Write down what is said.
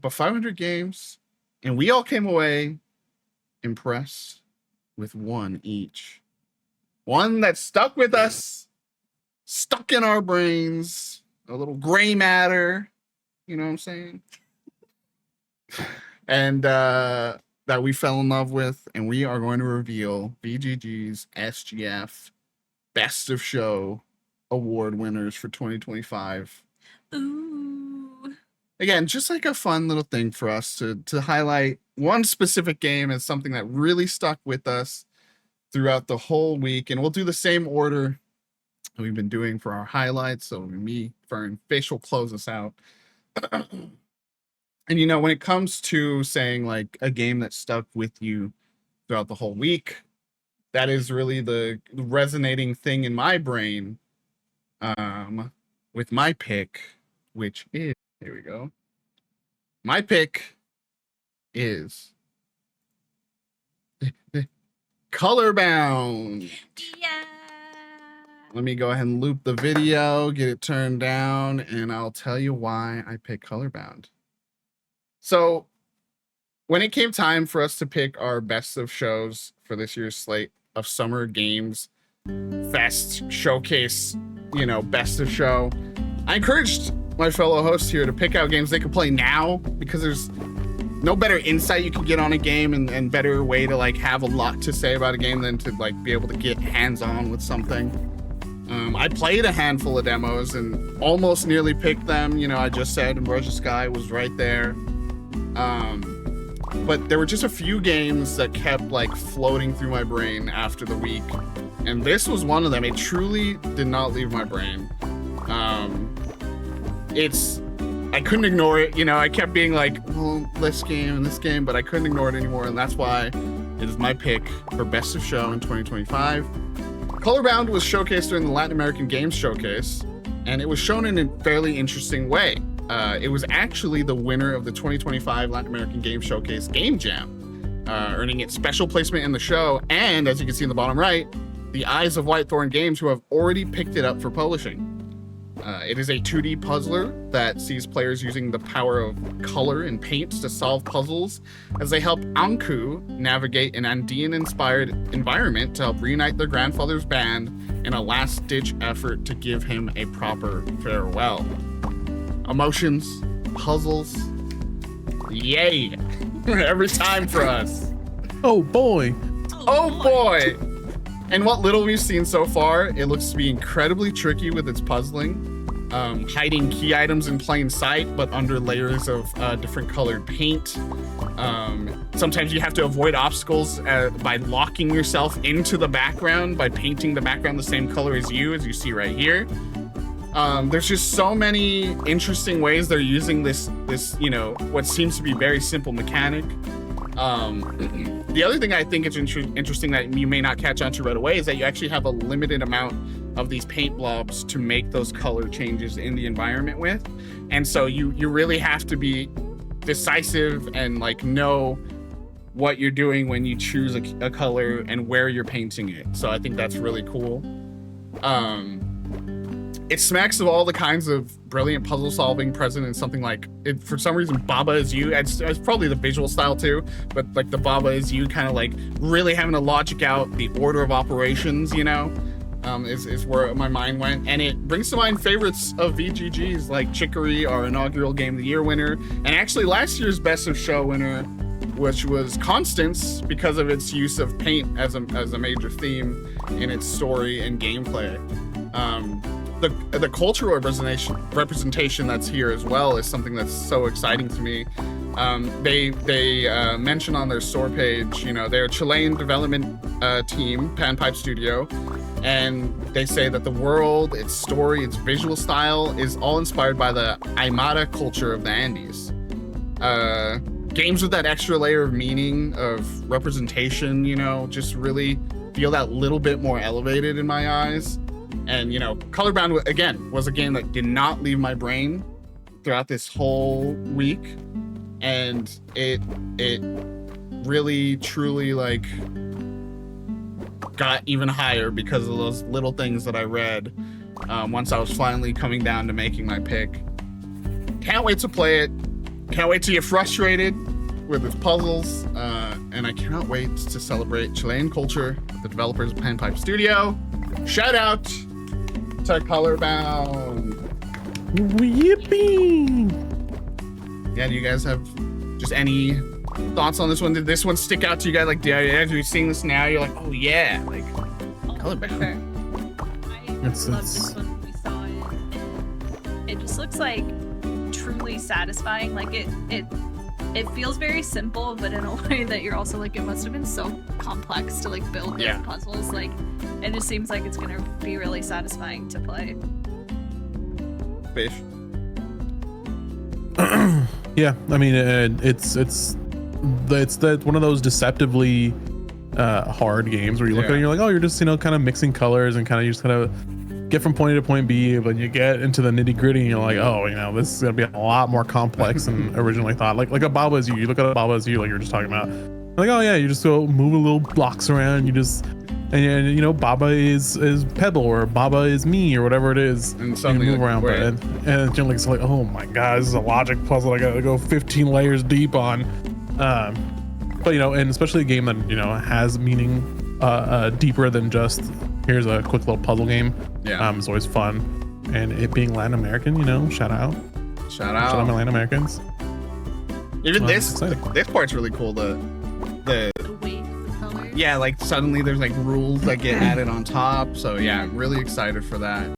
but 500 games, and we all came away impressed with one each. One that stuck with us, stuck in our brains, a little gray matter, you know what I'm saying? And that we fell in love with, and we are going to reveal VGG's SGF Best of Show award winners for 2025. Ooh. Again, just like a fun little thing for us to highlight one specific game as something that really stuck with us throughout the whole week. And we'll do the same order we've been doing for our highlights. So me, Fern, Fish will close us out. And, you know, when it comes to saying like a game that stuck with you throughout the whole week, that is really the resonating thing in my brain with my pick, which is, here we go. My pick is Colorbound. Yeah. Let me go ahead and loop the video, get it turned down, and I'll tell you why I picked Colorbound. So when it came time for us to pick our best of shows for this year's slate of Summer Games Fest Showcase, you know, best of show, I encouraged my fellow hosts here to pick out games they could play now, because there's no better insight you can get on a game and better way to like have a lot to say about a game than to like be able to get hands-on with something. I played a handful of demos and almost nearly picked them. You know, I just said Emergent Sky was right there. But there were just a few games that kept like floating through my brain after the week, and this was one of them. It truly did not leave my brain. I couldn't ignore it. You know, I kept being like, well, this game, but I couldn't ignore it anymore, and that's why it is my pick for Best of Show in 2025. Colorbound was showcased during the Latin American Games Showcase, and it was shown in a fairly interesting way. It was actually the winner of the 2025 Latin American Games Showcase Game Jam, earning its special placement in the show, and as you can see in the bottom right, the eyes of Whitethorn Games, who have already picked it up for publishing. It is a 2D puzzler that sees players using the power of color and paints to solve puzzles as they help Anku navigate an Andean-inspired environment to help reunite their grandfather's band in a last-ditch effort to give him a proper farewell. Emotions, puzzles, yay! Every time for us. Oh boy. Oh boy! And what little we've seen so far, it looks to be incredibly tricky with its puzzling, hiding key items in plain sight, but under layers of different colored paint. Sometimes you have to avoid obstacles by locking yourself into the background, by painting the background the same color as you see right here. There's just so many interesting ways they're using this, you know, what seems to be very simple mechanic. The other thing I think is interesting that you may not catch on to right away is that you actually have a limited amount of these paint blobs to make those color changes in the environment with. And so you really have to be decisive and like know what you're doing when you choose a color and where you're painting it. So I think that's really cool. It smacks of all the kinds of brilliant puzzle solving present in something like, for some reason, Baba Is You. It's probably the visual style too, but like the Baba Is You kind of like really having to logic out the order of operations, you know, is where my mind went. And it brings to mind favorites of VGG's like Chicory, our inaugural Game of the Year winner, and actually last year's Best of Show winner, which was Constance, because of its use of paint as a major theme in its story and gameplay. The cultural representation that's here as well is something that's so exciting to me. They mention on their store page, you know, they're a Chilean development team, Panpipe Studio, and they say that the world, its story, its visual style is all inspired by the Aymara culture of the Andes. Games with that extra layer of meaning, of representation, you know, just really feel that little bit more elevated in my eyes. And, you know, Colorbound, again, was a game that did not leave my brain throughout this whole week. And it really, truly, like, got even higher because of those little things that I read once I was finally coming down to making my pick. Can't wait to play it. Can't wait to get frustrated with its puzzles, and I cannot wait to celebrate Chilean culture with the developers of Panpipe Studio. Shout out to Colorbound. Yippee! Yeah, do you guys have just any thoughts on this one? Did this one stick out to you guys? Like, as you're seeing this now, you're like, oh yeah, like Colorbound. Sure. I love this one when we saw it. And it just looks like truly satisfying. Like it feels very simple, but in a way that you're also like, it must have been so complex to like build those puzzles. Like, it just seems like it's gonna be really satisfying to play. Fish. Yeah, I mean, it's that one of those deceptively hard games where you look at it and you're like, oh, you're just, you know, kind of mixing colors and kind of, you just kind of get from point A to point B, but you get into the nitty gritty and you're like, oh, you know, this is gonna be a lot more complex than originally thought. Like a Baba Is You. You look at a Baba Is You, like you were just talking about. Like, oh yeah, you just go move a little blocks around. You just and you know, Baba is Pebble or Baba is me or whatever it is. And you move around, but and you're like, oh my god, this is a logic puzzle. I gotta go 15 layers deep on. But you know, and especially a game that, you know, has meaning deeper than just here's a quick little puzzle game. It's always fun, and it being Latin American, you know, shout out my Latin Americans. Even this part's really cool. The weight of the colors. like suddenly there's like rules that get added on top. So yeah, I'm really excited for that.